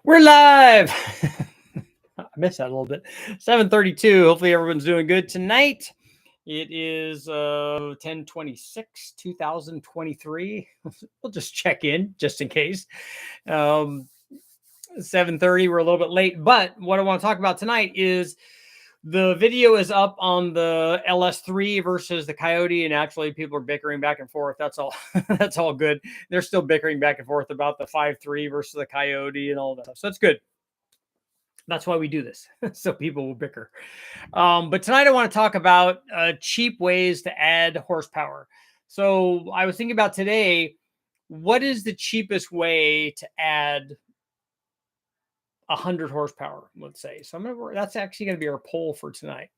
We're live. I missed that a little bit. 7:32. Hopefully everyone's doing good tonight. It is 10/26, 2023. We'll just check in just in case. Um 7:30. We're a little bit late, but what I want to talk about tonight is the video is up on the LS3 versus the Coyote, and actually people are bickering back and forth. That's all. That's all good. They're still bickering back and forth about the 5.3 versus the Coyote and all that stuff. So that's good. That's why we do this, so people will bicker. But tonight I want to talk about cheap ways to add horsepower. So I was thinking about today, what is the cheapest way to add 100 horsepower, let's say. So that's actually going to be our poll for tonight.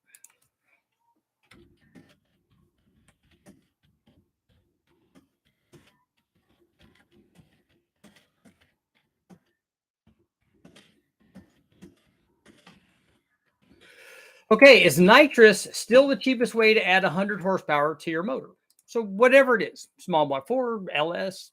Okay, is nitrous still the cheapest way to add 100 horsepower to your motor? So whatever it is, small block 4, LS,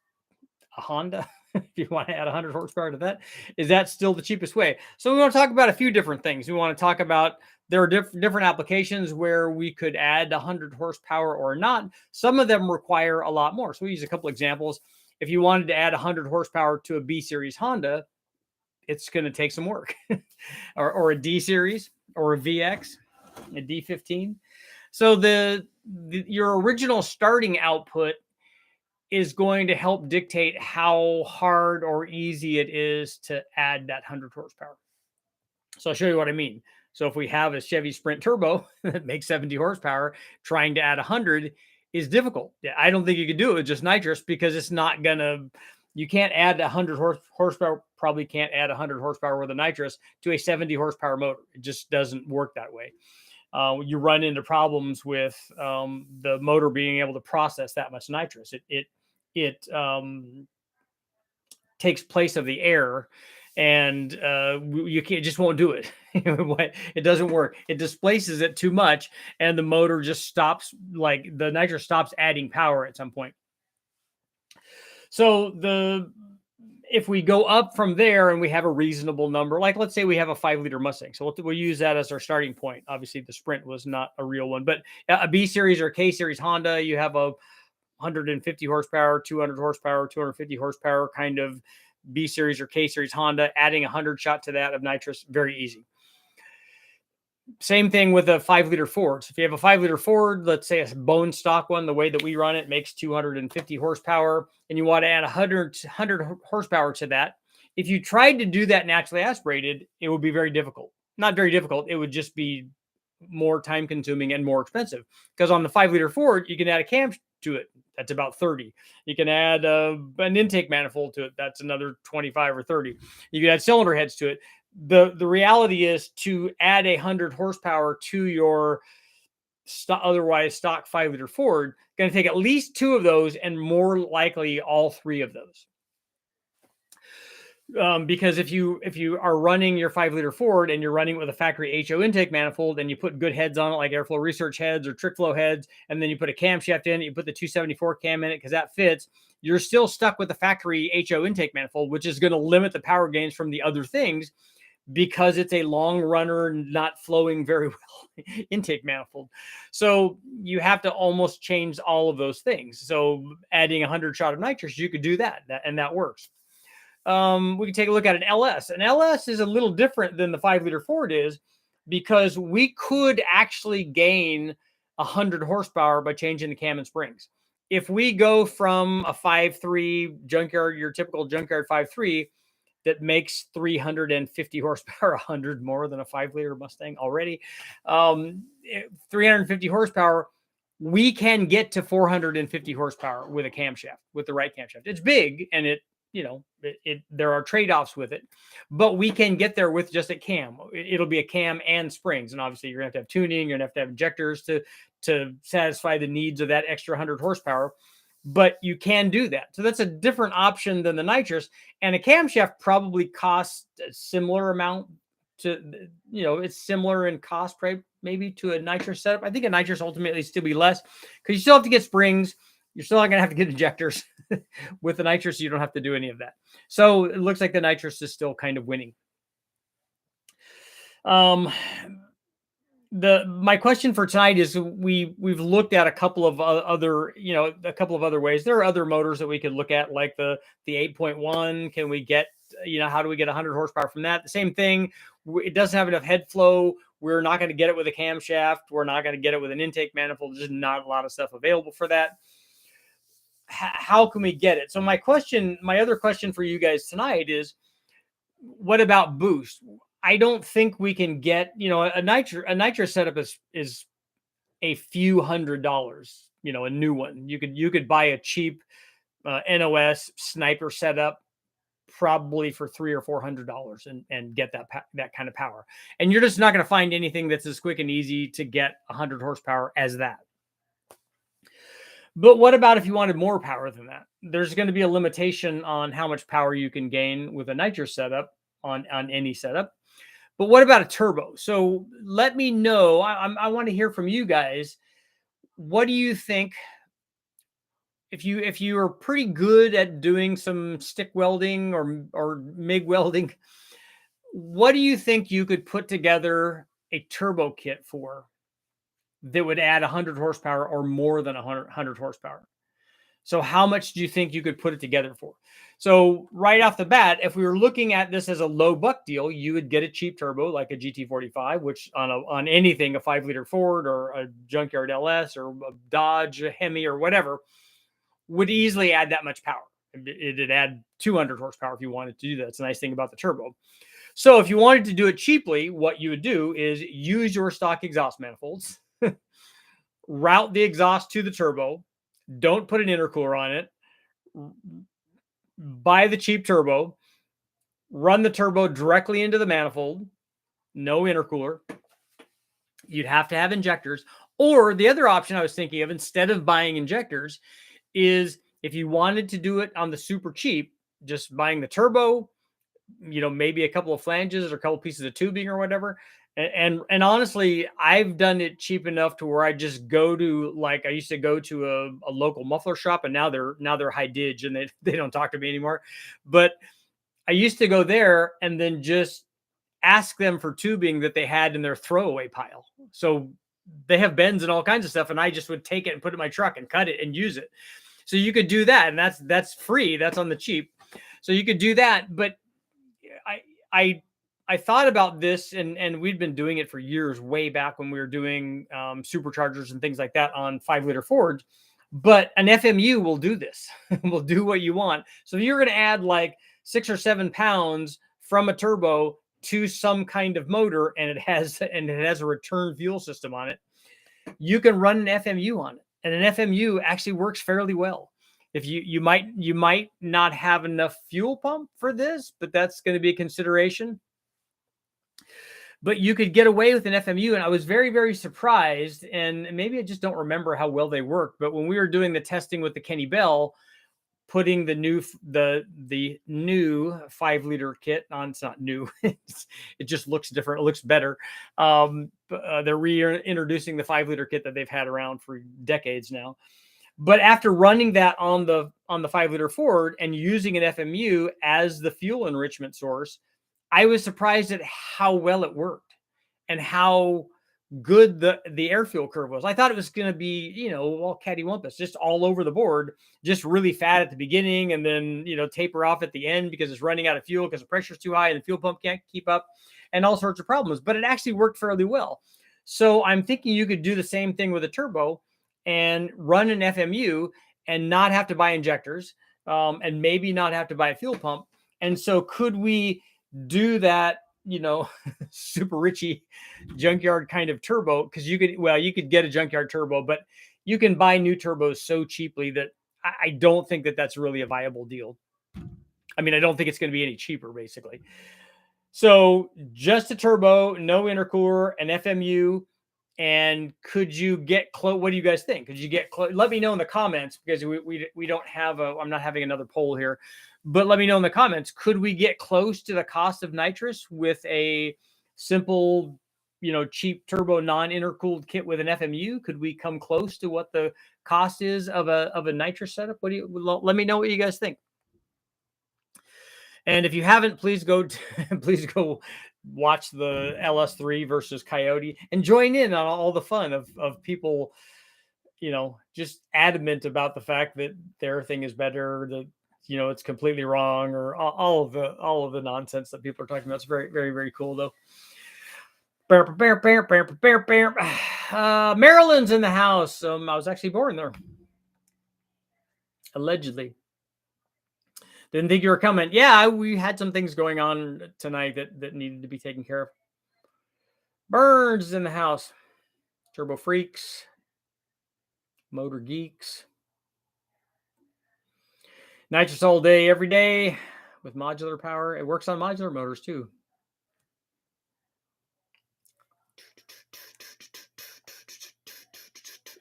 a Honda, if you want to add 100 horsepower to that, is that still the cheapest way? So we want to talk about a few different things. We want to talk about there are different applications where we could add 100 horsepower or not. Some of them require a lot more. So we use a couple examples. If you wanted to add 100 horsepower to a B series Honda, it's going to take some work. or a D series or a VX, a D15. So your original starting output is going to help dictate how hard or easy it is to add that 100 horsepower. So I'll show you what I mean. So if we have a Chevy Sprint Turbo that makes 70 horsepower, trying to add 100 is difficult. I don't think you could do it with just nitrous because it's not going to, you can't add 100 horsepower, probably can't add 100 horsepower with a nitrous to a 70 horsepower motor. It just doesn't work that way. You run into problems with the motor being able to process that much nitrous. It takes place of the air, and you can't, just won't do it. It doesn't work. It displaces it too much, and the motor just stops. Like the nitrous stops adding power at some point. So if we go up from there and we have a reasonable number, like let's say we have a 5-liter Mustang, so we'll use that as our starting point. Obviously, the Sprint was not a real one, but a B series or K series Honda, you have a 150 horsepower, 200 horsepower, 250 horsepower kind of B series or K series Honda, adding 100 shot to that of nitrous, very easy. Same thing with a 5-liter Ford. So if you have a 5-liter Ford, let's say a bone stock one, the way that we run it makes 250 horsepower, and you want to add 100 horsepower to that. If you tried to do that naturally aspirated, it would be very difficult. Not very difficult. It would just be more time consuming and more expensive, because on the 5-liter Ford, you can add a cam to it. That's about 30. You can add an intake manifold to it. That's another 25 or 30. You can add cylinder heads to it. The reality is, to add 100 horsepower to your otherwise stock 5-liter Ford, going to take at least 2 of those, and more likely all 3 of those. Because if you are running your 5-liter Ford and you're running with a factory HO intake manifold, and you put good heads on it, like airflow research heads or trick flow heads, and then you put a camshaft in it, you put the 274 cam in it because that fits, you're still stuck with the factory HO intake manifold, which is going to limit the power gains from the other things, because it's a long runner, not flowing very well intake manifold. So you have to almost change all of those things. So adding 100 shot of nitrous, you could do that and that works. We can take a look at an LS. An LS is a little different than the 5-liter Ford is, because we could actually gain 100 horsepower by changing the cam and springs. If we go from a 5.3 junkyard, your typical junkyard 5.3, that makes 350 horsepower, 100 more than a 5-liter Mustang already. 350 horsepower, we can get to 450 horsepower with a camshaft, with the right camshaft. It's big, and there are trade-offs with it, but we can get there with just a cam. It'll be a cam and springs, and obviously you're gonna have to have tuning, you're gonna have to have injectors to satisfy the needs of that extra 100 horsepower. But you can do that. So that's a different option than the nitrous. And a camshaft probably costs a similar amount to, it's similar in cost, maybe to a nitrous setup. I think a nitrous ultimately still be less, because you still have to get springs. You're still not going to have to get injectors. With the nitrous, you don't have to do any of that. So it looks like the nitrous is still kind of winning. My question for tonight is we've looked at a couple of other, a couple of other ways. There are other motors that we could look at, like the 8.1. Can we get, how do we get 100 horsepower from that? The same thing. It doesn't have enough head flow. We're not going to get it with a camshaft. We're not going to get it with an intake manifold. There's just not a lot of stuff available for that. How can we get it? So my other question for you guys tonight is, what about boost? I don't think we can get, a nitrous setup is a few $100s, a new one. You could buy a cheap NOS sniper setup probably for $300 or $400 and get that kind of power. And you're just not going to find anything that's as quick and easy to get 100 horsepower as that. But what about if you wanted more power than that? There's going to be a limitation on how much power you can gain with a nitrous setup on any setup. But what about a turbo? So let me know. I want to hear from you guys. What do you think? If you are pretty good at doing some stick welding or MIG welding, what do you think you could put together a turbo kit for that would add 100 horsepower or more than 100 horsepower? So how much do you think you could put it together for? So right off the bat, if we were looking at this as a low buck deal, you would get a cheap turbo like a GT45, which on anything, a 5-liter Ford or a junkyard LS or a Dodge, a Hemi or whatever, would easily add that much power. It'd add 200 horsepower if you wanted to do that. That's a nice thing about the turbo. So if you wanted to do it cheaply, what you would do is use your stock exhaust manifolds, route the exhaust to the turbo, don't put an intercooler on it, buy the cheap turbo, run the turbo directly into the manifold, no intercooler. You'd have to have injectors. Or the other option I was thinking of, instead of buying injectors, is if you wanted to do it on the super cheap, just buying the turbo, maybe a couple of flanges or a couple of pieces of tubing or whatever. And honestly, I've done it cheap enough to where I just go to, like, I used to go to a local muffler shop, and now they're high dig and they don't talk to me anymore. But I used to go there and then just ask them for tubing that they had in their throwaway pile. So they have bends and all kinds of stuff, and I just would take it and put it in my truck and cut it and use it. So you could do that, and that's free. That's on the cheap. So you could do that. But I thought about this, and we'd been doing it for years, way back when we were doing superchargers and things like that on 5-liter Fords. But an FMU will do this. Will do what you want. So if you're going to add like 6 or 7 pounds from a turbo to some kind of motor, and it has a return fuel system on it, you can run an FMU on it, and an FMU actually works fairly well. If you might not have enough fuel pump for this, but that's going to be a consideration. But you could get away with an FMU, and I was very, very surprised. And maybe I just don't remember how well they work. But when we were doing the testing with the Kenny Bell, putting the new 5-liter kit on, it's not new. It just looks different. It looks better. They're reintroducing the 5-liter kit that they've had around for decades now. But after running that on the 5-liter Ford and using an FMU as the fuel enrichment source, I was surprised at how well it worked and how good the air fuel curve was. I thought it was going to be, all cattywampus, just all over the board, just really fat at the beginning, and then, taper off at the end because it's running out of fuel because the pressure's too high and the fuel pump can't keep up, and all sorts of problems. But it actually worked fairly well. So I'm thinking you could do the same thing with a turbo and run an FMU and not have to buy injectors, and maybe not have to buy a fuel pump. And so could we do that, super richy junkyard kind of turbo? Because you could get a junkyard turbo, but you can buy new turbos so cheaply that I don't think that that's really a viable deal. I mean, I don't think it's going to be any cheaper, basically. So just a turbo, no intercooler, an FMU. And could you get close? What do you guys think? Could you get close? Let me know in the comments, because we don't have I'm not having another poll here, but let me know in the comments. Could we get close to the cost of nitrous with a simple cheap turbo non-intercooled kit with an FMU? Could we come close to what the cost is of a nitrous setup? Let me know what you guys think. And if you haven't, please go please go watch the LS3 versus Coyote and join in on all the fun of people, just adamant about the fact that their thing is better, that it's completely wrong, or all of the nonsense that people are talking about. It's very, very, very cool though. Maryland's in the house. I was actually born there, allegedly. Didn't think you were coming. Yeah, we had some things going on tonight that needed to be taken care of. Burns is in the house. Turbo Freaks. Motor Geeks. Nitrous all day, every day with modular power. It works on modular motors too.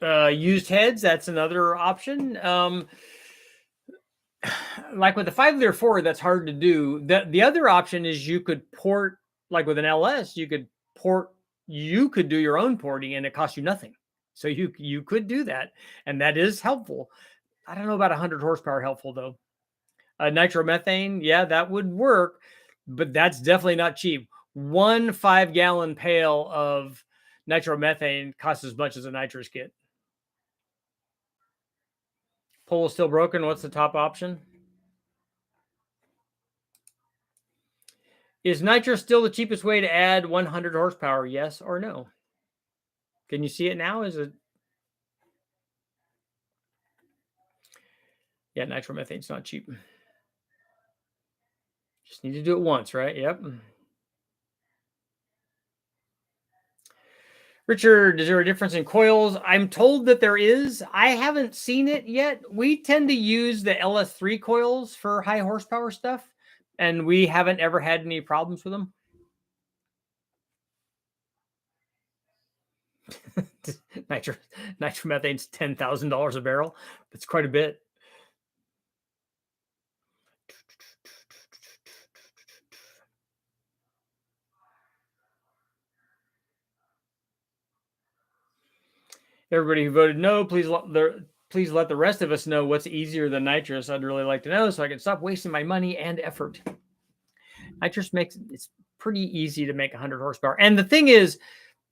Used heads, that's another option. Like with the 5-liter Ford, that's hard to do. The other option is you could port, like with an LS, you could do your own porting and it costs you nothing. So you could do that, and that is helpful. I don't know about 100 horsepower helpful though. Nitromethane, yeah, that would work, but that's definitely not cheap. 1 5-gallon pail of nitromethane costs as much as a nitrous kit. Pole is still broken. What's the top option? Is nitrous still the cheapest way to add 100 horsepower? Yes or no? Can you see it now? Yeah, nitromethane's not cheap. Just need to do it once, right? Yep. Richard, is there a difference in coils? I'm told that there is. I haven't seen it yet. We tend to use the LS3 coils for high horsepower stuff, and we haven't ever had any problems with them. Nitromethane's $10,000 a barrel. That's quite a bit. Everybody who voted no, please let the rest of us know what's easier than nitrous. I'd really like to know so I can stop wasting my money and effort. Nitrous it's pretty easy to make 100 horsepower. And the thing is,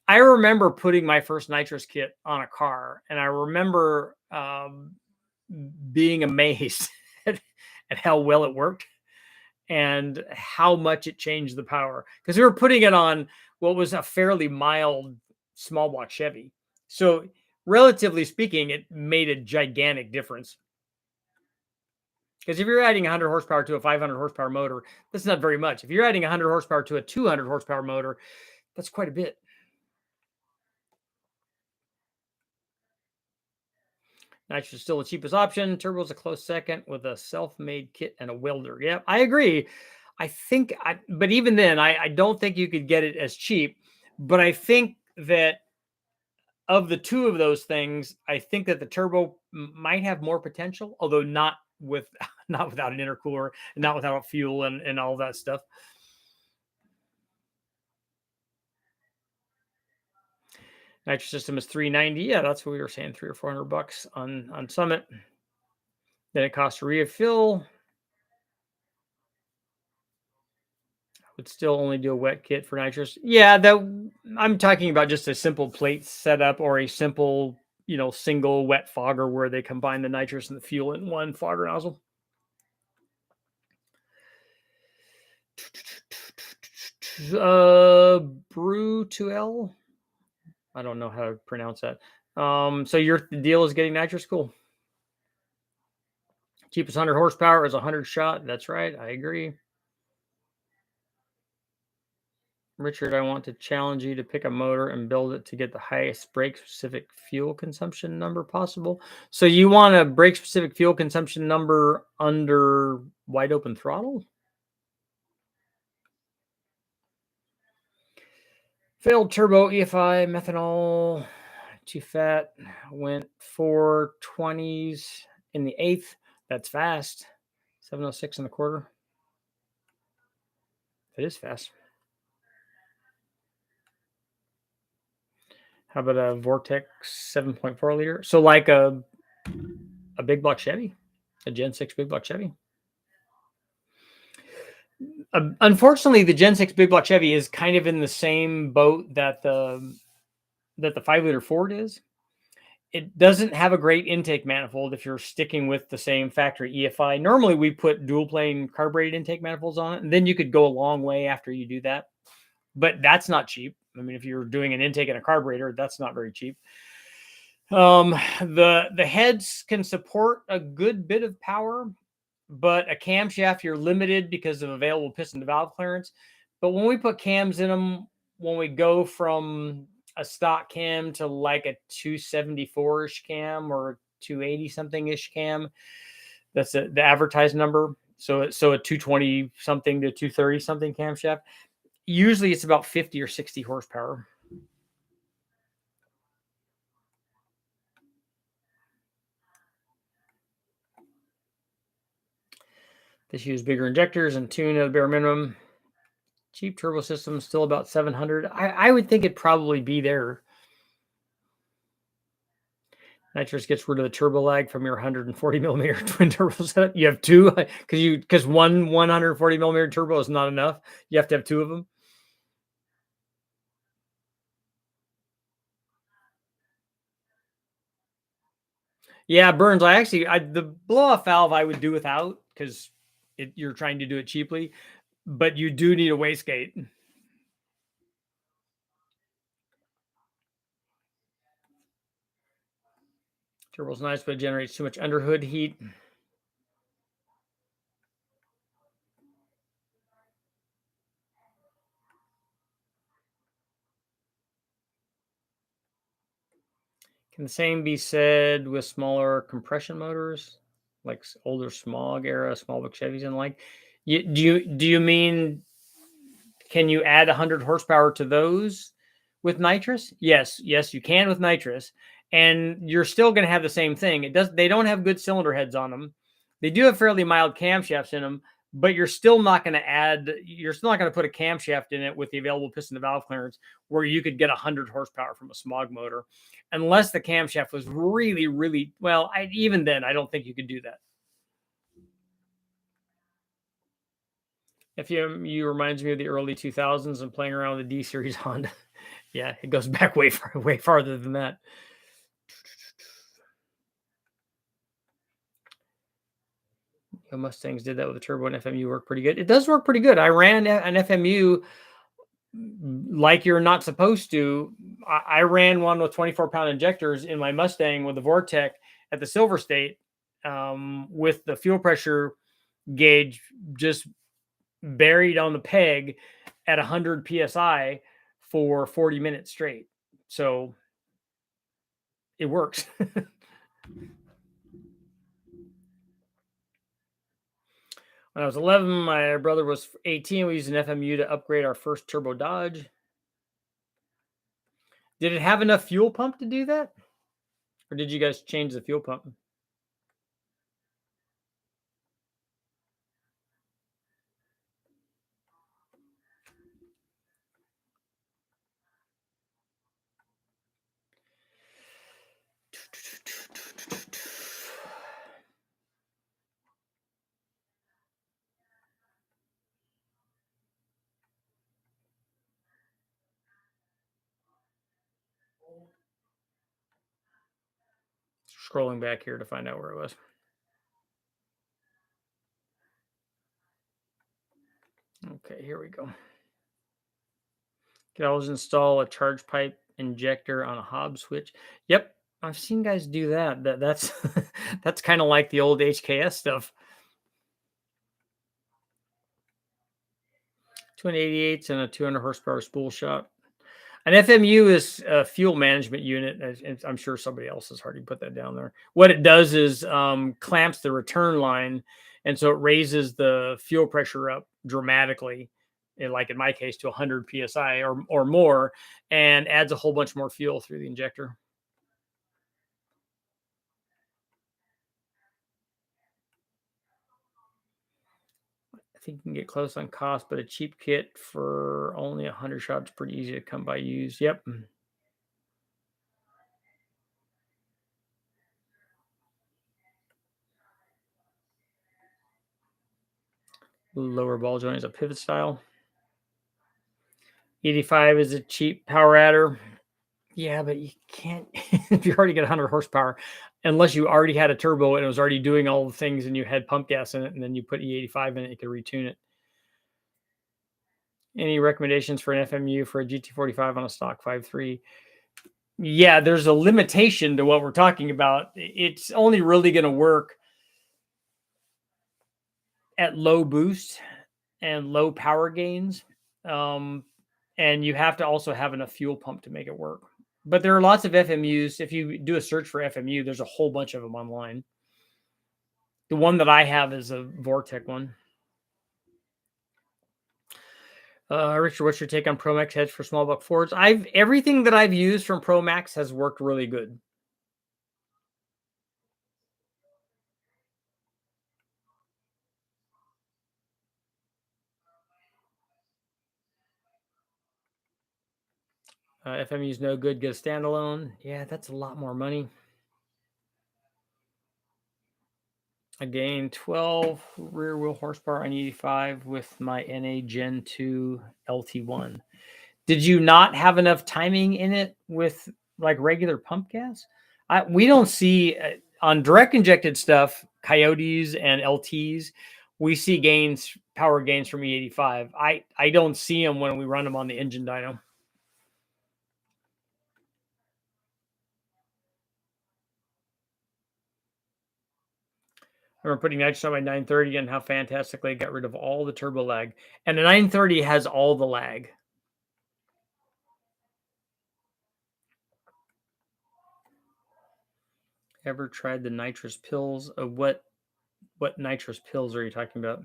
I remember putting my first nitrous kit on a car, and I remember being amazed at how well it worked and how much it changed the power, because we were putting it on what was a fairly mild small block Chevy. So relatively speaking, it made a gigantic difference. Because if you're adding 100 horsepower to a 500 horsepower motor, that's not very much. If you're adding 100 horsepower to a 200 horsepower motor, that's quite a bit. Nitrous is still the cheapest option. Turbo is a close second with a self-made kit and a welder. Yep, I agree. But even then, I don't think you could get it as cheap. But I think that of the two of those things, I think that the turbo might have more potential, although not without an intercooler, and not without fuel and all that stuff. Nitrous system is $390. Yeah, that's what we were saying, $300 or $400 on Summit. Then it costs a refill. Would still only do a wet kit for nitrous. Yeah, I'm talking about just a simple plate setup or a simple, single wet fogger where they combine the nitrous and the fuel in one fogger nozzle. Brew 2L. I don't know how to pronounce that. So your deal is getting nitrous. Cool. Cheapest 100 horsepower is 100 shot. That's right. I agree. Richard, I want to challenge you to pick a motor and build it to get the highest brake-specific fuel consumption number possible. So you want a brake-specific fuel consumption number under wide open throttle? Failed turbo EFI methanol, too fat, went 420s in the eighth. That's fast. 706 and a quarter. It is fast. How about a Vortex 7.4 liter? So like a big block Chevy, a Gen 6 big block Chevy. Unfortunately, the Gen 6 big block Chevy is kind of in the same boat that the 5 liter Ford is. It doesn't have a great intake manifold if you're sticking with the same factory EFI. Normally, we put dual plane carbureted intake manifolds on it, and then you could go a long way after you do that. But that's not cheap. I mean, if you're doing an intake and a carburetor, that's not very cheap. The heads can support a good bit of power, but a camshaft, you're limited because of available piston to valve clearance. But when we put cams in them, when we go from a stock cam to like a 274-ish cam or 280 something ish cam, that's the advertised number. So a 220 something to 230 something camshaft. Usually it's about 50 or 60 horsepower. This use bigger injectors and tune at a bare minimum. Cheap turbo system, still about 700. I would think it'd probably be there. NITROUS gets rid of the turbo lag from your 140 millimeter twin turbo setup. You have two because one 140 millimeter turbo is not enough. You have to have two of them. Yeah, Burns. The blow off valve I would do without because you're trying to do it cheaply, but you do need a wastegate. Turbo's nice, but it generates too much underhood heat. Can the same be said with smaller compression motors, like older Smog era small book Chevys and like? Do you mean can you add 100 horsepower to those with nitrous? Yes, you can with nitrous, and you're still going to have the same thing. They don't have good cylinder heads on them. They do have fairly mild camshafts in them, but you're still not going to put a camshaft in it with the available piston to valve clearance where you could get 100 horsepower from a Smog motor, unless the camshaft was really, really well. Even then, I don't think you could do that. FMU reminds me of the early 2000s and playing around with the D series Honda. Yeah, it goes back way farther than that. Mustangs did that with the turbo and FMU worked pretty good. It does work pretty good. I ran an FMU like you're not supposed to. I ran one with 24-pound injectors in my Mustang with the Vortec at the Silver State with the fuel pressure gauge just buried on the peg at 100 psi for 40 minutes straight. So it works. When I was 11, my brother was 18. We used an FMU to upgrade our first turbo Dodge. Did it have enough fuel pump to do that? Or did you guys change the fuel pump? Scrolling back here to find out where it was. Okay, here we go. Can always install a charge pipe injector on a Hobbs switch. Yep, I've seen guys do that. That's that's kind of like the old HKS stuff. 288s and a 200 horsepower spool shot. An FMU is a fuel management unit. I'm sure somebody else has already put that down there. What it does is clamps the return line, and so it raises the fuel pressure up dramatically, like in my case, to 100 psi or more, and adds a whole bunch more fuel through the injector. I think you can get close on cost, but a cheap kit for only 100 shots pretty easy to come by used. Yep. Lower ball joint is a pivot style. 85 is a cheap power adder. Yeah, but you can't if you already get 100 horsepower, unless you already had a turbo and it was already doing all the things and you had pump gas in it, and then you put E85 in it, you could retune it. Any recommendations for an FMU for a GT45 on a stock 5.3? Yeah, there's a limitation to what we're talking about. It's only really going to work at low boost and low power gains. And you have to also have enough fuel pump to make it work. But there are lots of FMUs. If you do a search for FMU, there's a whole bunch of them online. The one that I have is a Vortec one. Richard, what's your take on Promax heads for small buck Fords? Everything that I've used from Promax has worked really good. FMU is no good. Get a standalone. Yeah, that's a lot more money. I gained 12 rear wheel horsepower on 85 with my NA Gen 2 LT1. Did you not have enough timing in it with like regular pump gas? We don't see on direct injected stuff, Coyotes and LTs. We see power gains from E85. I don't see them when we run them on the engine dyno. I remember putting nitrous on my 930 and how fantastically it got rid of all the turbo lag. And the 930 has all the lag. Ever tried the nitrous pills? What nitrous pills are you talking about?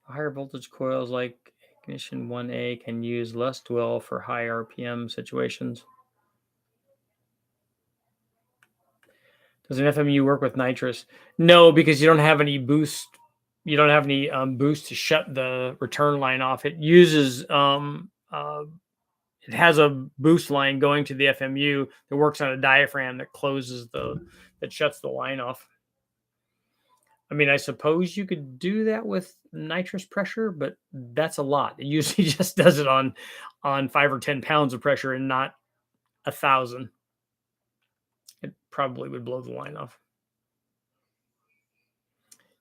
Higher voltage coils like ignition 1A can use less dwell for high RPM situations. Does an FMU work with nitrous? No, because you don't have any boost. You don't have any boost to shut the return line off. It uses it has a boost line going to the FMU that works on a diaphragm that shuts the line off. I mean, I suppose you could do that with nitrous pressure, but that's a lot. It usually just does it on 5 or 10 pounds of pressure and not 1,000. It probably would blow the line off.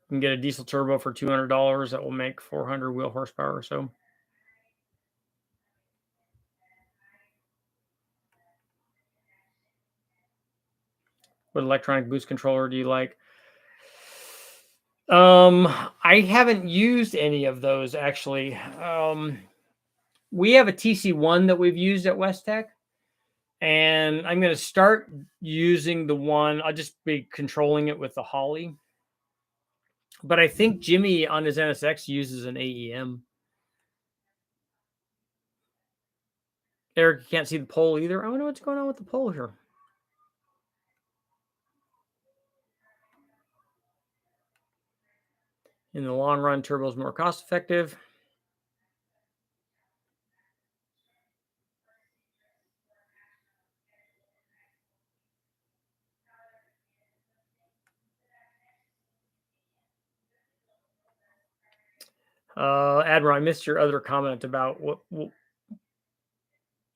You can get a diesel turbo for $200 that will make 400 wheel horsepower or so. What electronic boost controller do you like? I haven't used any of those actually. We have a TC1 that we've used at West Tech, and I'm going to start using the one. I'll just be controlling it with the Holly. But I think Jimmy on his NSX uses an AEM. Eric, you can't see the pole either. I wonder what's going on with the pole here. In the long run, turbo is more cost effective. Admiral, I missed your other comment about what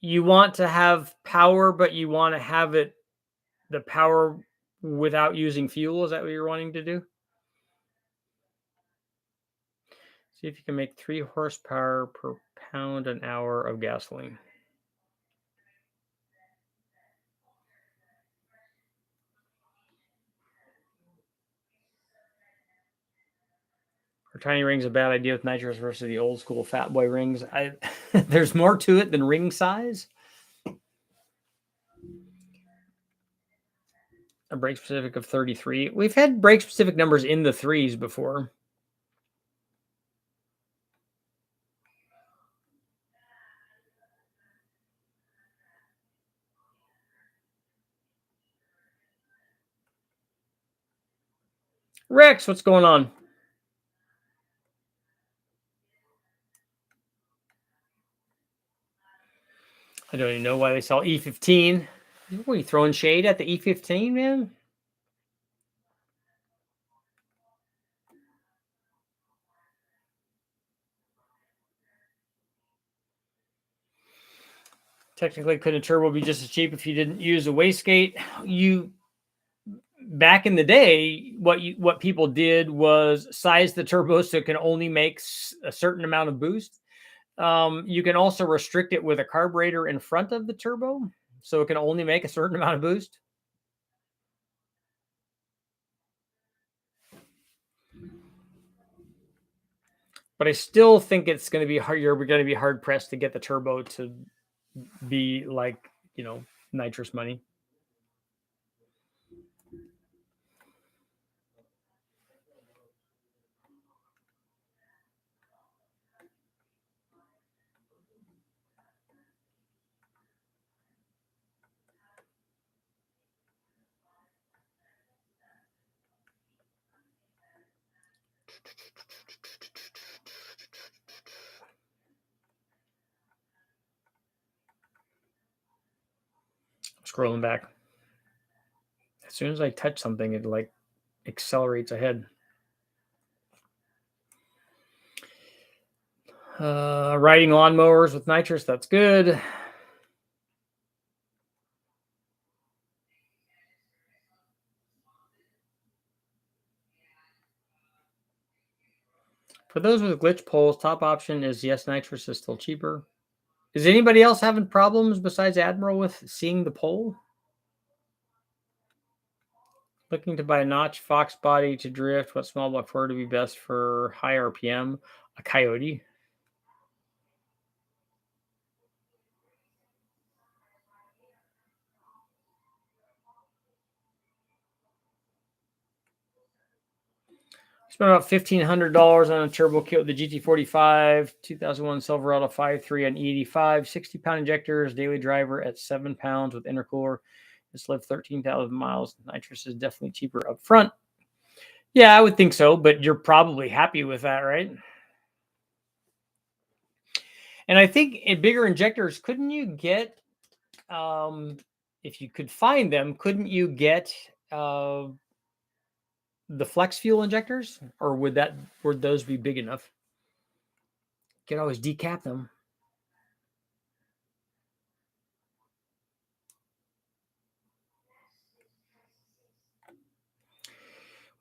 you want to have power, but you want to have the power without using fuel. Is that what you're wanting to do? See if you can make 3 horsepower per pound an hour of gasoline. Are tiny rings a bad idea with nitrous versus the old school fat boy rings? There's more to it than ring size. A brake specific of 33. We've had brake specific numbers in the 3s before. Rex, what's going on? I don't even know why they sell E15. What are you throwing shade at the E15, man? Technically, couldn't a turbo be just as cheap if you didn't use a wastegate? Back in the day, what people did was size the turbo so it can only make a certain amount of boost. You can also restrict it with a carburetor in front of the turbo, so it can only make a certain amount of boost. But I still think it's going to be hard. You're going to be hard pressed to get the turbo to be like, nitrous money. Scrolling back. As soon as I touch something, it like accelerates ahead. Riding lawnmowers with nitrous, that's good. For those with glitch poles, top option is yes, nitrous is still cheaper. Is anybody else having problems besides Admiral with seeing the pole? Looking to buy a notch Fox body to drift. What small block Ford would be best for high RPM? A Coyote. Spent about $1,500 on a turbo kit with the GT45, 2001 Silverado 5.3 on E85, 60-pound injectors, daily driver at 7 pounds with intercooler. It's lived 13,000 miles. Nitrous is definitely cheaper up front. Yeah, I would think so, but you're probably happy with that, right? And I think in bigger injectors, couldn't you get, if you could find them, couldn't you get the flex fuel injectors, or would those be big enough? You can always decap them.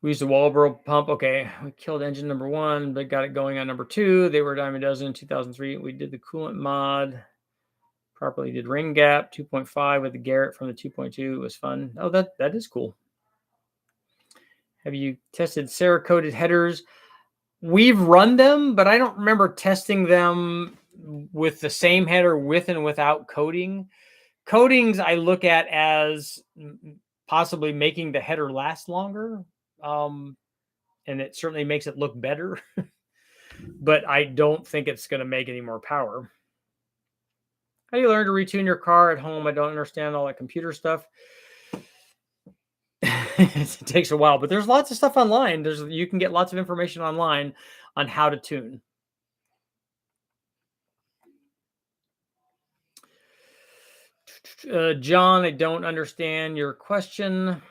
We used the Walbro pump. Okay, we killed engine number 1, but got it going on number 2. They were a dime a dozen in 2003. We did the coolant mod. Properly did ring gap 2.5 with the Garrett from the 2.2. It was fun. Oh, that is cool. Have you tested Cerakoted headers? We've run them, but I don't remember testing them with the same header with and without coating. Coatings I look at as possibly making the header last longer. And it certainly makes it look better, but I don't think it's going to make any more power. How do you learn to retune your car at home? I don't understand all that computer stuff. It takes a while, but there's lots of stuff online. You can get lots of information online on how to tune. John, I don't understand your question.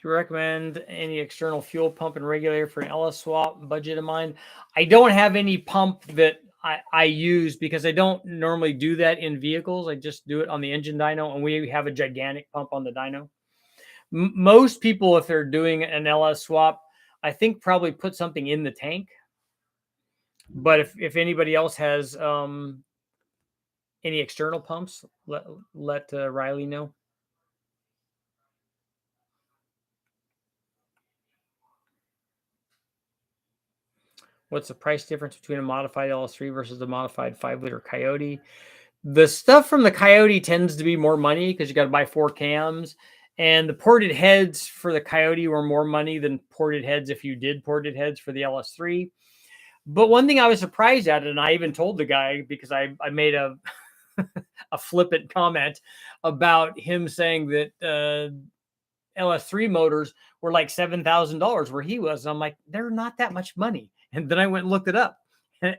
Do you recommend any external fuel pump and regulator for an LS swap budget of mine? I don't have any pump that I use because I don't normally do that in vehicles. I just do it on the engine dyno, and we have a gigantic pump on the dyno. Most people, if they're doing an LS swap, I think probably put something in the tank. But if anybody else has any external pumps, let Riley know. What's the price difference between a modified LS3 versus a modified 5-liter Coyote? The stuff from the Coyote tends to be more money because you got to buy 4 cams. And the ported heads for the Coyote were more money than ported heads if you did ported heads for the LS3. But one thing I was surprised at, and I even told the guy because I made a a flippant comment about him saying that LS3 motors were like $7,000 where he was. And I'm like, they're not that much money. And then I went and looked it up.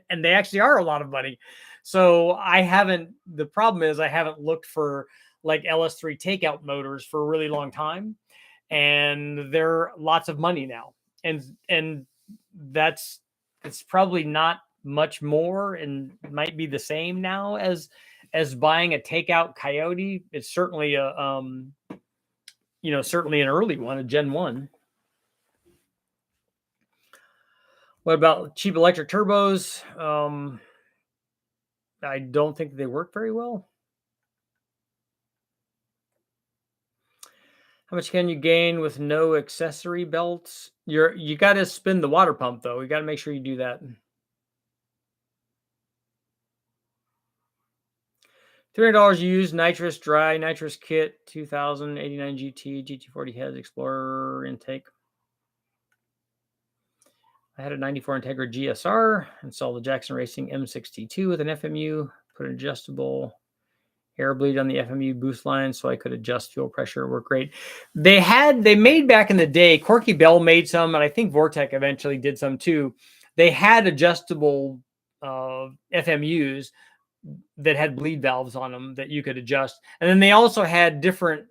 and they actually are a lot of money. So I haven't. The problem is I haven't looked for like LS3 takeout motors for a really long time, and they're lots of money now, and that's it's probably not much more, and might be the same now as buying a takeout Coyote. It's certainly a certainly an early one, a Gen 1. What about cheap electric turbos? I don't think they work very well. How much can you gain with no accessory belts? You got to spin the water pump though. You got to make sure you do that. $300 used nitrous dry nitrous kit 2089 GT GT40 heads Explorer intake. I had a 94 Integra GSR, installed the Jackson Racing M6T2 with an FMU, put an adjustable air bleed on the FMU boost line so I could adjust fuel pressure. It worked great. They made back in the day, Corky Bell made some, and I think Vortec eventually did some too. They had adjustable FMUs that had bleed valves on them that you could adjust. And then they also had different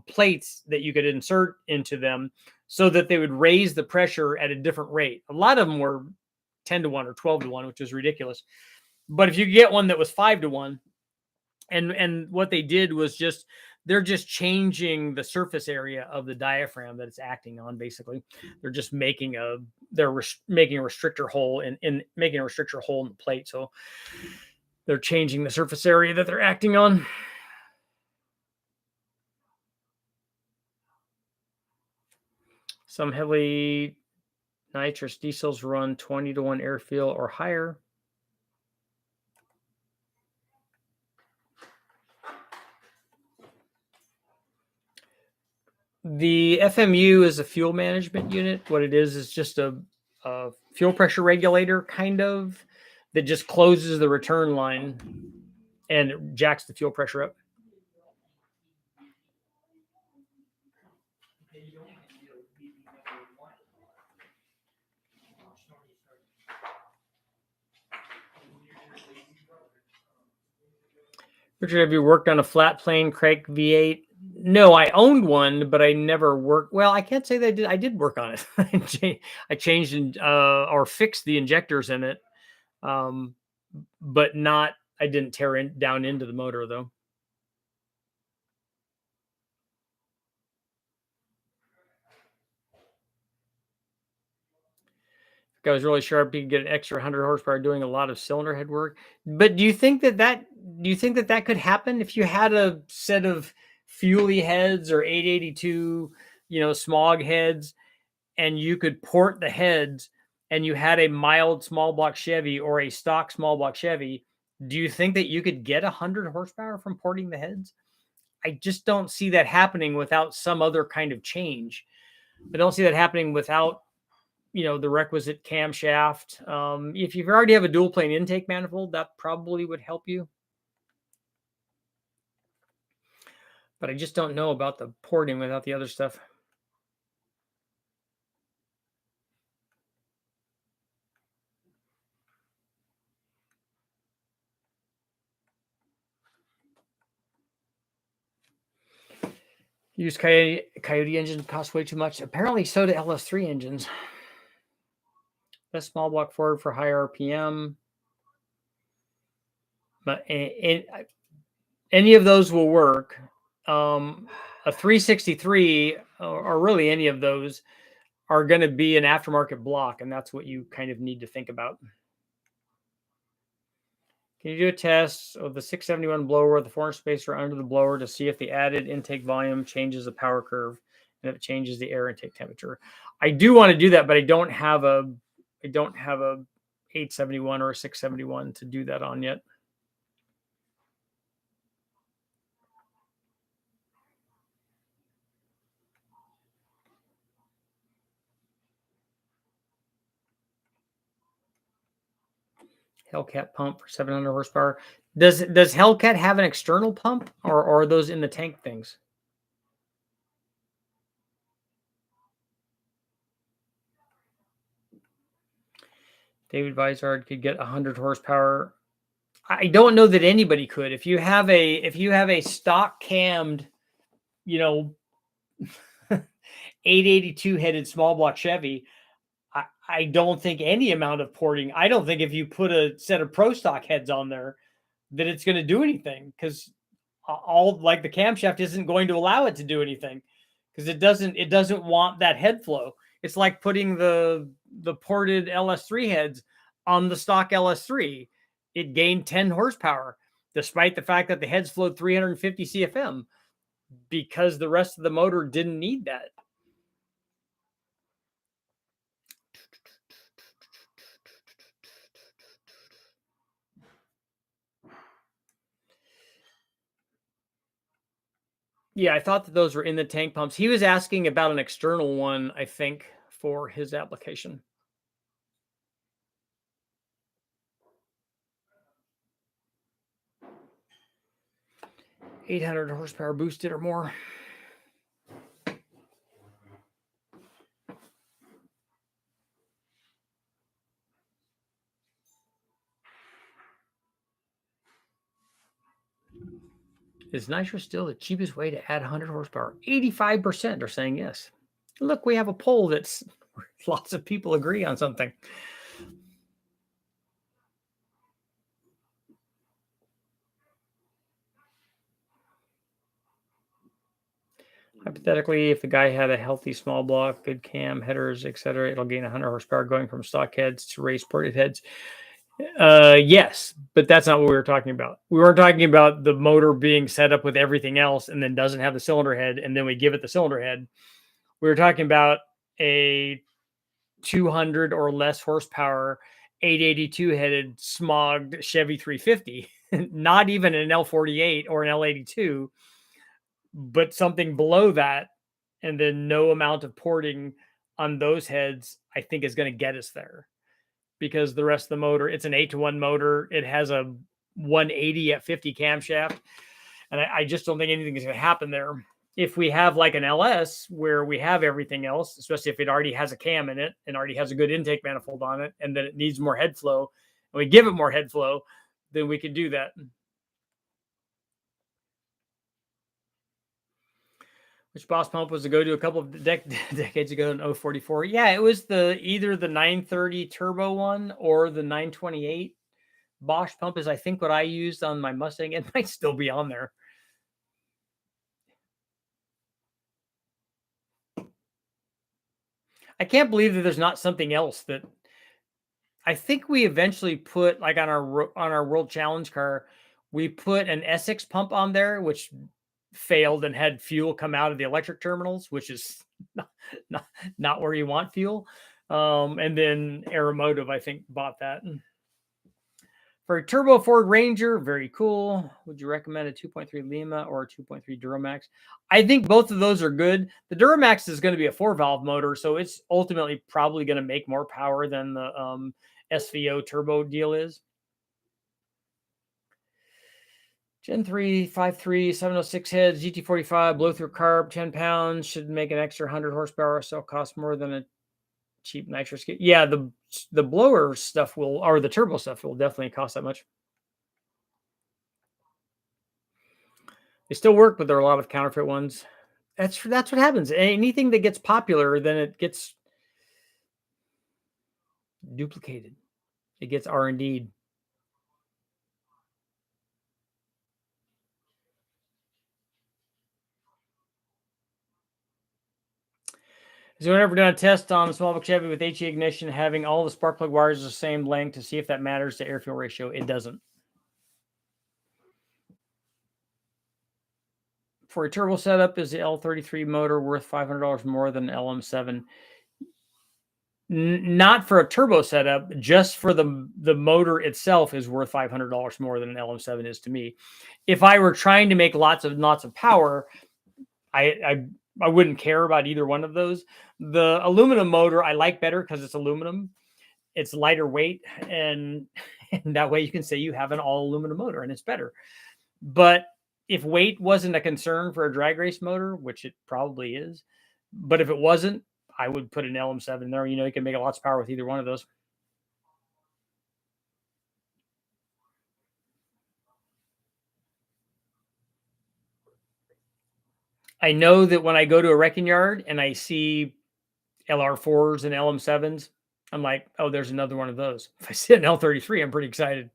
plates that you could insert into them so that they would raise the pressure at a different rate. A lot of them were 10-1 or 12-1, which was ridiculous. But if you get one that was 5-1, and what they did was they're just changing the surface area of the diaphragm that it's acting on. Basically, they're just making a restrictor hole in making a restrictor hole in the plate. So they're changing the surface area that they're acting on. Some heavily nitrous diesels run 20-1 air fuel or higher. The FMU is a fuel management unit. What it is just a fuel pressure regulator, kind of, that just closes the return line and jacks the fuel pressure up. Richard, have you worked on a flat plane Crank V8? No, I owned one, but I never worked. Well, I can't say that I did. I did work on it. I changed or fixed the injectors in it, but not. I didn't tear down into the motor though. If I was really sharp, you could get an extra 100 horsepower doing a lot of cylinder head work. But do you think that could happen if you had a set of Fuelie heads or 882, smog heads, and you could port the heads, and you had a mild small block Chevy or a stock small block Chevy? Do you think that you could get 100 horsepower from porting the heads? I just don't see that happening without some other kind of change. I don't see that happening without the requisite camshaft. If you already have a dual plane intake manifold, that probably would help you. But I just don't know about the porting without the other stuff. Used Coyote engine cost way too much. Apparently, so do LS3 engines. Best small block Ford for high RPM. But any of those will work. A 363 or really any of those are going to be an aftermarket block, and that's what you kind of need to think about. Can you do a test of the 671 blower with the 4-inch spacer under the blower to see if the added intake volume changes the power curve and if it changes the air intake temperature? I do want to do that, but I don't have a 871 or a 671 to do that on yet. Hellcat pump for 700 horsepower. Does Hellcat have an external pump, or are those in the tank things? David Vizard could get 100 horsepower. I don't know that anybody could. If you have a stock cammed, you know, 882 headed small block Chevy, I don't think any amount of porting. I don't think if you put a set of pro stock heads on there that it's going to do anything, because all like the camshaft isn't going to allow it to do anything, because it doesn't want that head flow. It's like putting the ported LS3 heads on the stock LS3. It gained 10 horsepower despite the fact that the heads flowed 350 CFM, because the rest of the motor didn't need that. Yeah, I thought that those were in the tank pumps. He was asking about an external one, I think, for his application. 800 horsepower boosted or more. Is NITROUS still the cheapest way to add 100 horsepower? 85% are saying yes. Look, we have a poll that's lots of people agree on something. Hypothetically, if the guy had a healthy small block, good cam, headers, etc., it'll gain 100 horsepower going from stock heads to race ported heads. Yes, but that's not what we were talking about. We weren't talking about the motor being set up with everything else and then doesn't have the cylinder head, and then we give it the cylinder head. We were talking about a 200 or less horsepower 882 headed smogged Chevy 350, not even an L48 or an L82, but something below that, and then no amount of porting on those heads, I think, is going to get us there, because the rest of the motor, it's an 8-to-1 motor. It has a 180 at 50 camshaft. And I just don't think anything is going to happen there. If we have like an LS where we have everything else, especially if it already has a cam in it and already has a good intake manifold on it, and then it needs more head flow, and we give it more head flow, then we can do that. Which Boss pump was to go to a couple of decades ago in 044? Yeah, it was either the 930 turbo one or the 928. Bosch pump is, I think, what I used on my Mustang. It might still be on there. I can't believe that there's not something else that I think we eventually put, like on our World Challenge car, we put an Essex pump on there, which failed and had fuel come out of the electric terminals, which is not where you want fuel. And then Aeromotive, I think, bought that. For a turbo Ford Ranger, very cool. Would you recommend a 2.3 Lima or a 2.3 Duramax? I think both of those are good. The Duramax is going to be a 4-valve motor, so it's ultimately probably going to make more power than the SVO turbo deal is. Gen 3, 5.3, 706 heads, GT45, blow through carb, 10 pounds, should make an extra 100 horsepower, so cost more than a cheap nitrous kit. Yeah, the blower stuff will, or the turbo stuff will definitely cost that much. They still work, but there are a lot of counterfeit ones. That's what happens. Anything that gets popular, then it gets duplicated. It gets R&D'd. Has anyone ever done a test on the small block Chevy with HE ignition, having all the spark plug wires the same length, to see if that matters to air fuel ratio? It doesn't. For a turbo setup, is the L33 motor worth $500 more than LM7? Not for a turbo setup, just for the motor itself is worth $500 more than an LM7 is to me. If I were trying to make lots of power, I wouldn't care about either one of those. The aluminum motor I like better because it's aluminum. It's lighter weight, and that way you can say you have an all aluminum motor and it's better. But if weight wasn't a concern for a drag race motor, which it probably is, but if it wasn't, I would put an LM7 there. You know, you can make lots of power with either one of those. I know that when I go to a wrecking yard and I see LR4s and LM7s, I'm like, oh, there's another one of those. If I see an L33, I'm pretty excited.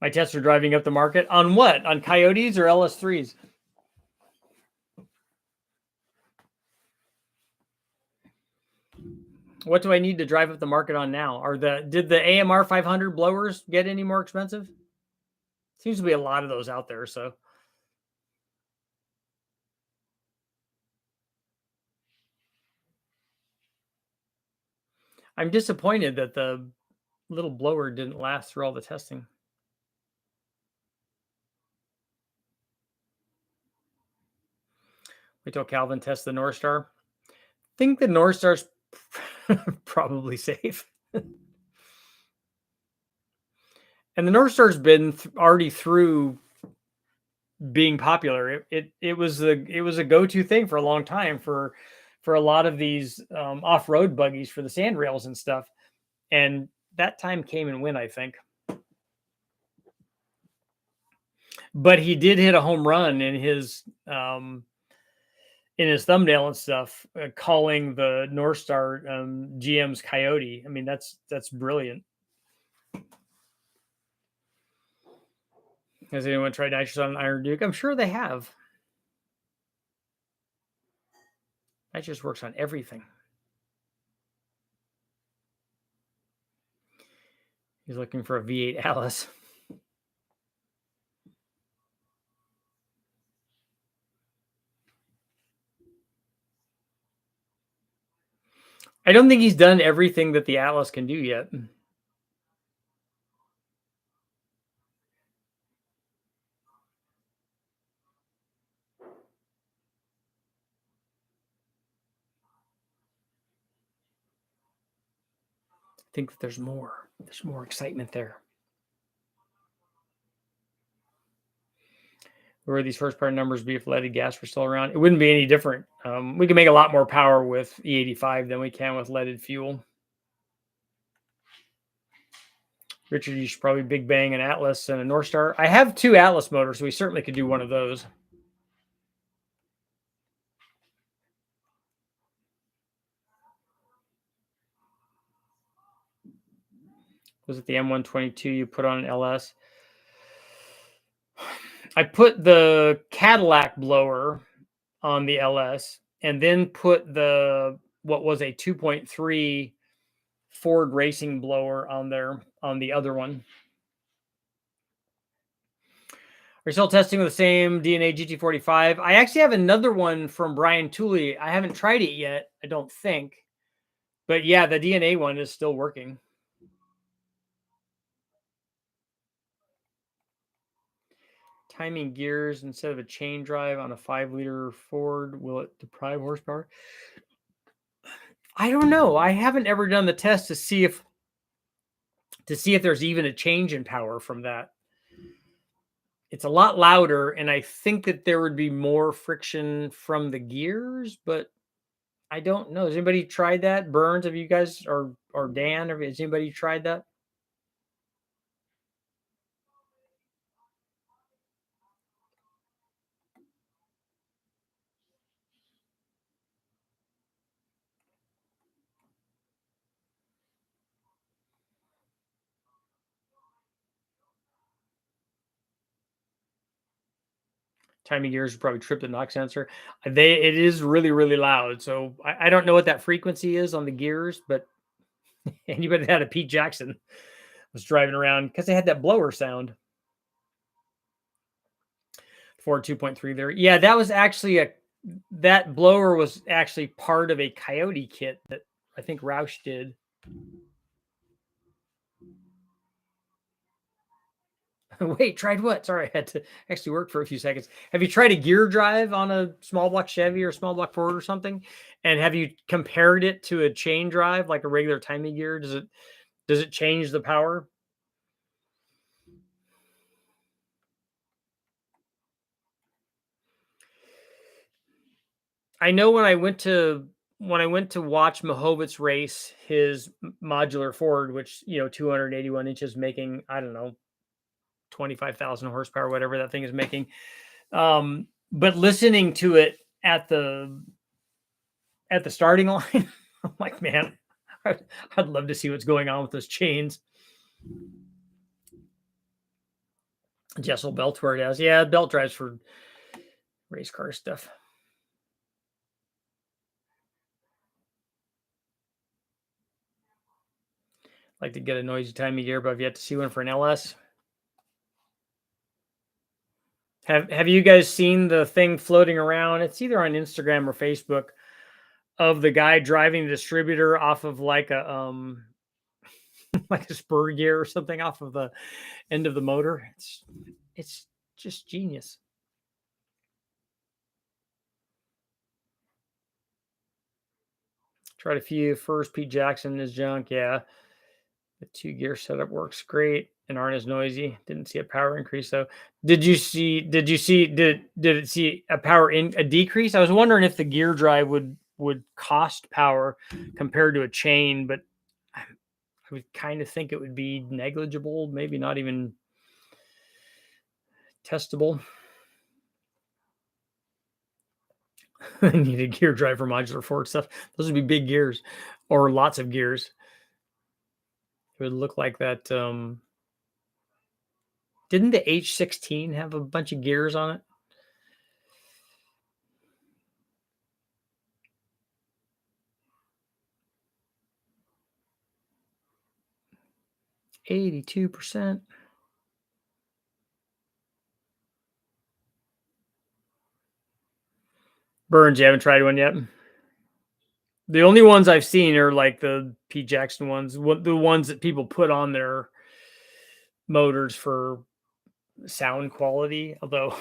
My tests are driving up the market on what? On Coyotes or LS3s? What do I need to drive up the market on now? Did the AMR 500 blowers get any more expensive? Seems to be a lot of those out there. So I'm disappointed that the little blower didn't last through all the testing. Wait till Calvin tests the North Star. Think the North Star's probably safe. And the North Star's been already through being popular. It was a go-to thing for a long time for a lot of these off-road buggies for the sand rails and stuff. And that time came and went, I think. But he did hit a home run in his thumbnail and stuff, calling the North Star GM's Coyote. I mean, that's brilliant. Has anyone tried nitrous on an Iron Duke? I'm sure they have. Nitrous works on everything. He's looking for a V8 Alice. I don't think he's done everything that the Atlas can do yet. I think that there's more. There's more excitement there. Where would these horsepower numbers be if leaded gas were still around? It wouldn't be any different. We can make a lot more power with E85 than we can with leaded fuel. Richard, you should probably Big Bang an Atlas and a North Star. I have 2 Atlas motors, so we certainly could do one of those. Was it the M122 you put on an LS? I put the Cadillac blower on the LS and then put what was a 2.3 Ford racing blower on there on the other one. We're still testing with the same DNA GT45. I actually have another one from Brian Tooley. I haven't tried it yet, I don't think. But yeah, the DNA one is still working. Timing gears instead of a chain drive on a 5-liter Ford, will it deprive horsepower? I don't know. I haven't ever done the test to see if there's even a change in power from that. It's a lot louder, and I think that there would be more friction from the gears, but I don't know. Has anybody tried that? Burns, have you guys or Dan, has anybody tried that? Timing gears probably tripped the knock sensor. It is really, really loud. So I don't know what that frequency is on the gears, but anybody that had a Pete Jackson was driving around because they had that blower sound. Ford 2.3 there. Yeah, that was actually that blower was actually part of a Coyote kit that I think Roush did. Wait, tried what? Sorry, I had to actually work for a few seconds. Have you tried a gear drive on a small block Chevy or small block Ford or something? And have you compared it to a chain drive, like a regular timing gear? Does it change the power? I know when I went to when I went to watch Mahovitz race his modular Ford, which 281 inches, making, I don't know, 25,000 horsepower, whatever that thing is making. But listening to it at the starting line, I'm like, man, I'd love to see what's going on with those chains. Jessel belt where it is. Yeah, belt drives for race car stuff. Like to get a noisy time of year, but I've yet to see one for an LS. Have you guys seen the thing floating around? It's either on Instagram or Facebook of the guy driving the distributor off of like a like a spur gear or something off of the end of the motor. It's just genius. Tried a few first. Pete Jackson is junk. Yeah. The 2-gear setup works great and aren't as noisy. Didn't see a power increase though. Did it see a a decrease? I was wondering if the gear drive would cost power compared to a chain, but I would kind of think it would be negligible, maybe not even testable. I need a gear drive for modular Ford stuff. Those would be big gears or lots of gears. It would look like that. Didn't the H16 have a bunch of gears on it? %. Burns, you haven't tried one yet? The only ones I've seen are like the Pete Jackson ones, the ones that people put on their motors for sound quality. Although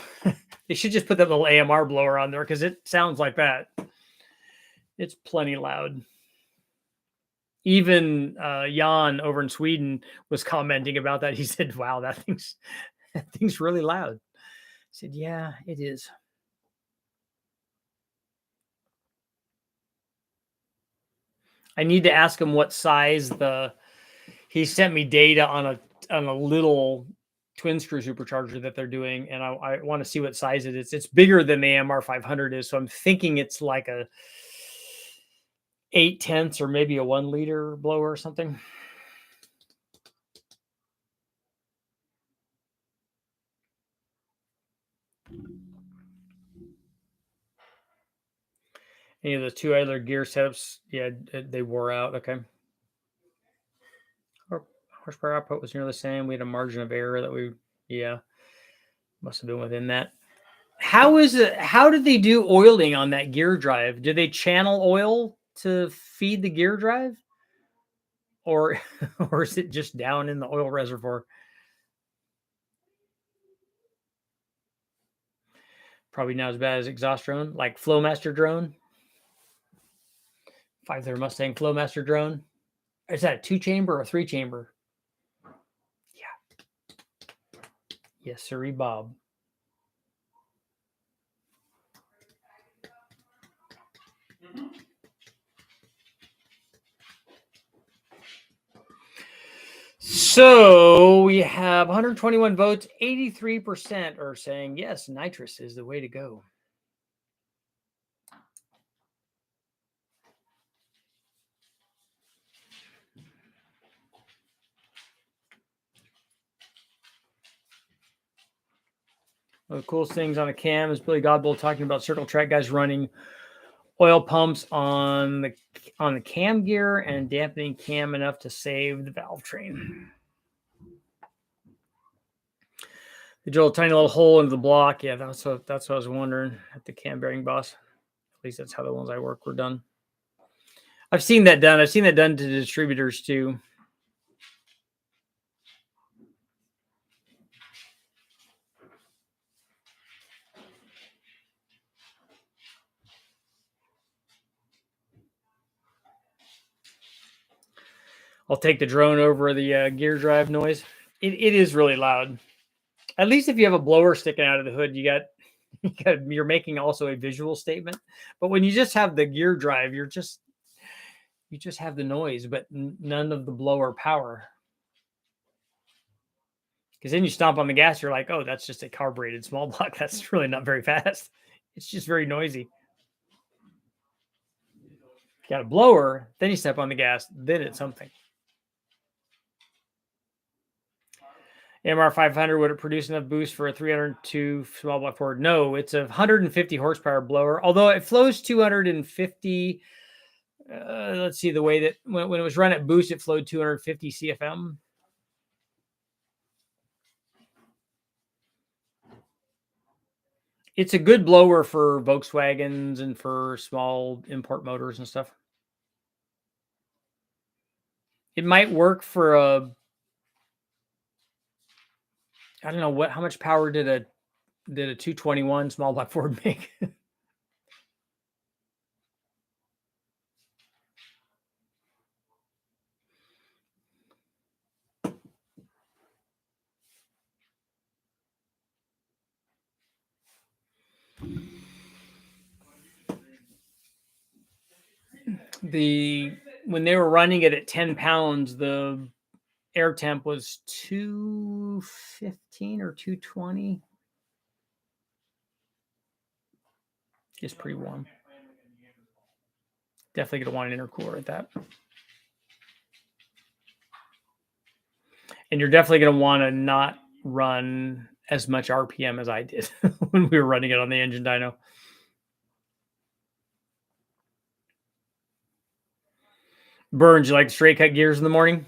they should just put that little AMR blower on there because it sounds like that. It's plenty loud. Even Jan over in Sweden was commenting about that. He said, "Wow, that thing's really loud." I said, "Yeah, it is." I need to ask him what size he sent me data on a little twin screw supercharger that they're doing, and I want to see what size it is. It's bigger than the AMR 500 is, so I'm thinking it's like a 8/10 or maybe a 1 liter blower or something. Any of the 2 idler gear setups, yeah, they wore out. Okay. Horsepower output was nearly the same. We had a margin of error that must have been within that. How did they do oiling on that gear drive? Did they channel oil to feed the gear drive? Or is it just down in the oil reservoir? Probably not as bad as exhaust drone, like Flowmaster drone. 5-liter Mustang Flowmaster drone. Is that a 2-chamber or a 3-chamber? Yeah. Yes, sirree, Bob. So we have 121 votes. 83% are saying yes, nitrous is the way to go. One of the coolest things on a cam is Billy Godbold talking about Circle Track guys running oil pumps on the cam gear and dampening cam enough to save the valve train. They drilled a tiny little hole into the block. Yeah, that's what I was wondering at the cam bearing boss. At least that's how the ones I work were done. I've seen that done. I've seen that done to distributors too. I'll take the drone over the gear drive noise. It is really loud. At least if you have a blower sticking out of the hood, you got You're making also a visual statement. But when you just have the gear drive, you just have the noise, but none of the blower power. Because then you stomp on the gas, you're like, oh, that's just a carbureted small block. That's really not very fast. It's just very noisy. You got a blower, then you step on the gas, then it's something. MR 500, would it produce enough boost for a 302 small block Ford? No, it's a 150 horsepower blower, although it flows 250. Let's see, the way that when it was run at boost, it flowed 250 CFM. It's a good blower for Volkswagens and for small import motors and stuff. It might work for a, I don't know how much power did a 221 small block Ford make? When they were running it at 10 pounds, the air temp was 215 or 220. It's pretty warm. Definitely going to want an intercooler at that. And you're definitely going to want to not run as much RPM as I did when we were running it on the engine dyno. Burns, you like straight cut gears in the morning?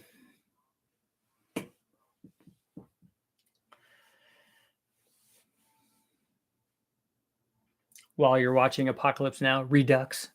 While you're watching Apocalypse Now, Redux.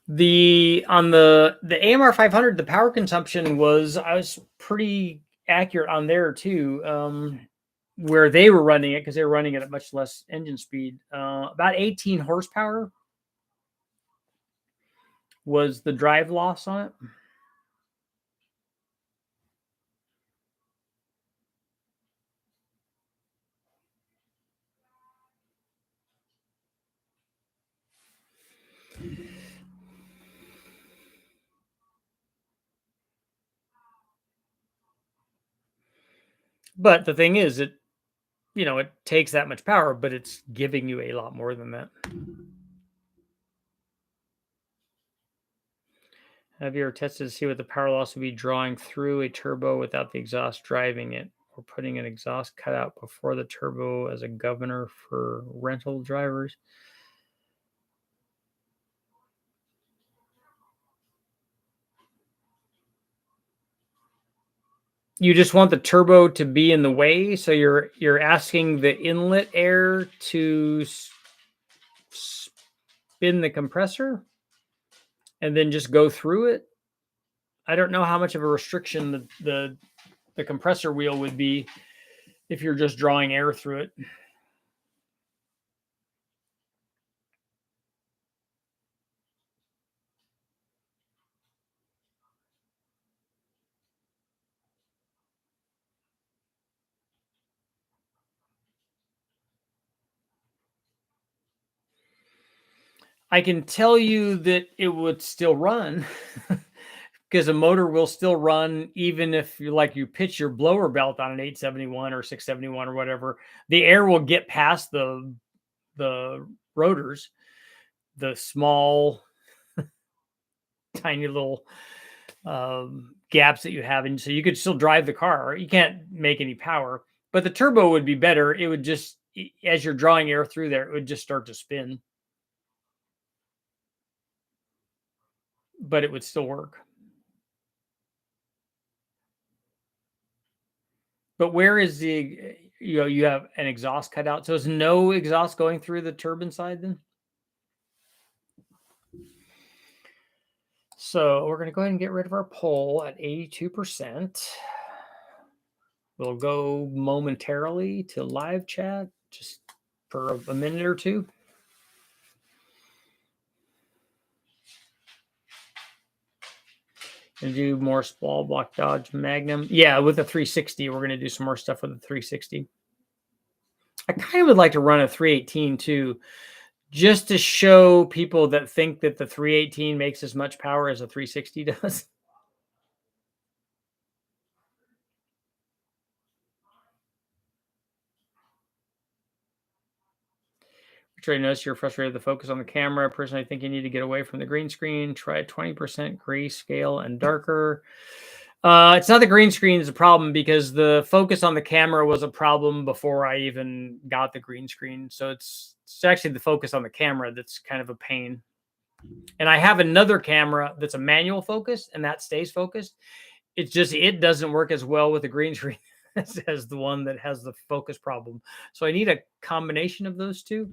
On the AMR 500, the power consumption I was pretty accurate on there too. Where they were running it, because they were running it at much less engine speed. About 18 horsepower was the drive loss on it. But the thing is, it takes that much power, but it's giving you a lot more than that. Have you ever tested to see what the power loss would be drawing through a turbo without the exhaust driving it, or putting an exhaust cutout before the turbo as a governor for rental drivers? You just want the turbo to be in the way, so you're asking the inlet air to spin the compressor and then just go through it. I don't know how much of a restriction the compressor wheel would be if you're just drawing air through it. I can tell you that it would still run because a motor will still run even if you pitch your blower belt on an 871 or 671 or whatever. The air will get past the rotors, the small, tiny little gaps that you have, and so you could still drive the car. You can't make any power, but the turbo would be better. It would just, as you're drawing air through there, it would just start to spin. But it would still work. But where is you have an exhaust cut out, so there's no exhaust going through the turbine side then? So we're going to go ahead and get rid of our poll at 82%. We'll go momentarily to live chat just for a minute or two. And do more small block Dodge Magnum. Yeah, with the 360, we're going to do some more stuff with the 360. I kind of would like to run a 318 too, just to show people that think that the 318 makes as much power as a 360 does. Try to notice you're frustrated with the focus on the camera. Personally, I think you need to get away from the green screen. Try 20% grayscale and darker. It's not the green screen is a problem because the focus on the camera was a problem before I even got the green screen. So it's actually the focus on the camera that's kind of a pain. And I have another camera that's a manual focus and that stays focused. It's just, it doesn't work as well with the green screen as the one that has the focus problem. So I need a combination of those two.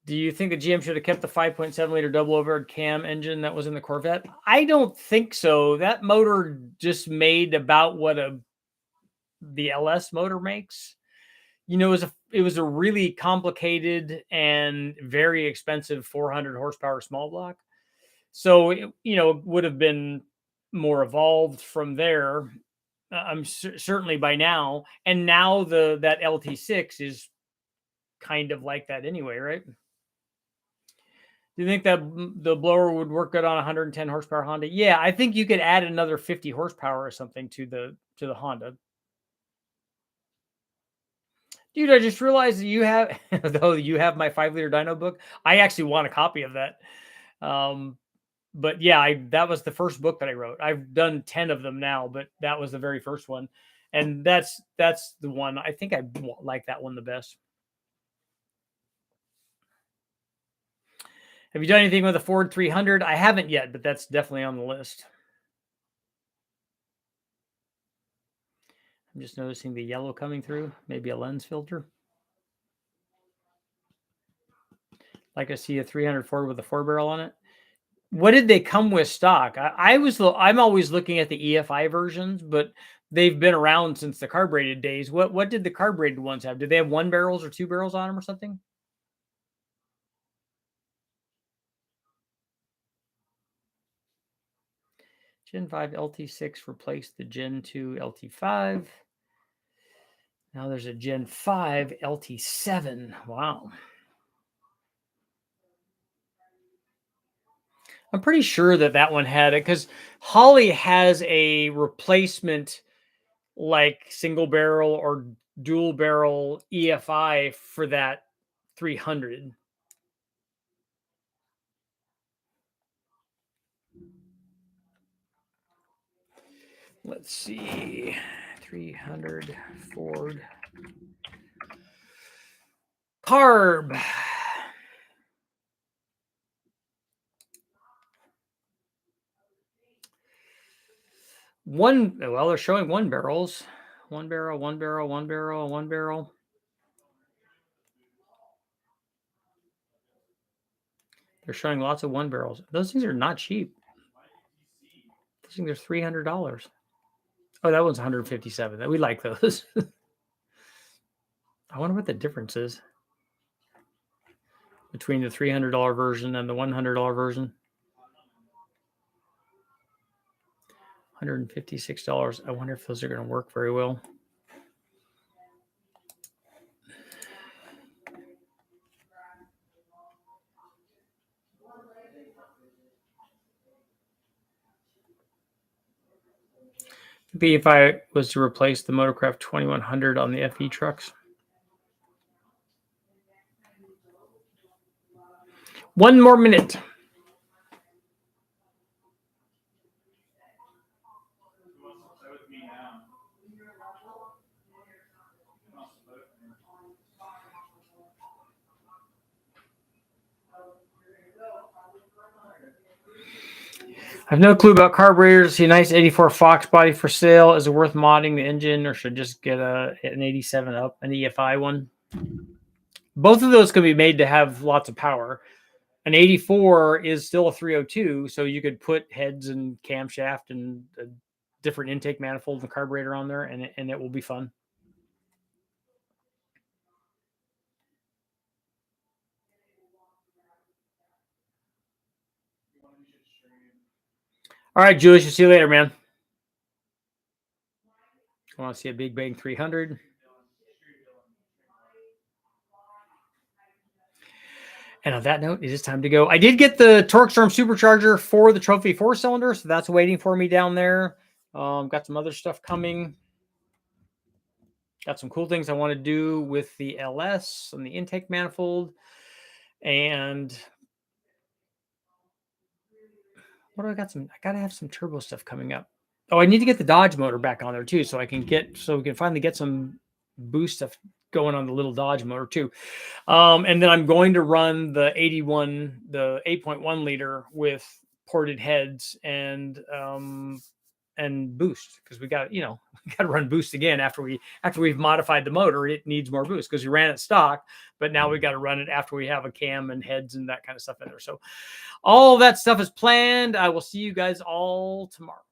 Do you think the GM should have kept the 5.7 liter double overhead cam engine that was in the Corvette? I don't think so. That motor just made about what the LS motor makes. You know, it was a really complicated and very expensive 400 horsepower small block. So it, you know, would have been more evolved from there. I'm certainly by now, and now that LT6 is kind of like that anyway, right? Do you think that the blower would work good on a 110 horsepower Honda? Yeah, I think you could add another 50 horsepower or something to the Honda. Dude, I just realized that you have though you have my 5-liter dyno book. I actually want a copy of that. But yeah, that was the first book that I wrote. I've done 10 of them now, but that was the very first one. And that's the one. I think I like that one the best. Have you done anything with a Ford 300? I haven't yet, but that's definitely on the list. I'm just noticing the yellow coming through. Maybe a lens filter. Like I see a 300 Ford with a 4-barrel on it. What did they come with stock? I'm always looking at the EFI versions, but they've been around since the carbureted days. What did the carbureted ones have? Did they have 1 barrels or 2 barrels on them or something? Gen 5 LT6 replaced the Gen 2 LT5. Now there's a Gen 5 LT7. Wow. I'm pretty sure that one had it because Holly has a replacement like single barrel or dual barrel EFI for that 300. Let's see. 300 Ford carb. Well, they're showing 1 barrels. 1 barrel, 1 barrel, 1 barrel, 1 barrel. They're showing lots of 1 barrels. Those things are not cheap. Those things are $300. Oh, that one's 157. We like those. I wonder what the difference is between the $300 version and the $100 version. $156. I wonder if those are going to work very well. Maybe if I was to replace the Motorcraft 2100 on the FE trucks. 1 more minute. I have no clue about carburetors. See a nice 84 Fox body for sale. Is it worth modding the engine, or should I just get an 87 up, an EFI one? Both of those can be made to have lots of power. An 84 is still a 302, so you could put heads and camshaft and a different intake manifold and carburetor on there, and it will be fun. All right, Julius, we'll see you later, man. I want to see a Big Bang 300. And on that note, it is time to go. I did get the Torque Storm supercharger for the Trophy 4-cylinder, so that's waiting for me down there. Got some other stuff coming. Got some cool things I want to do with the LS and the intake manifold. And what do I got? I got to have some turbo stuff coming up. Oh, I need to get the Dodge motor back on there too, so we can finally get some boost stuff going on the little Dodge motor too. And then I'm going to run the 8.1 liter with ported heads and boost, because we got to run boost again after we've modified the motor. It needs more boost because we ran it stock, but now we got to run it after we have a cam and heads and that kind of stuff in there. So all that stuff is planned. I will see you guys all tomorrow.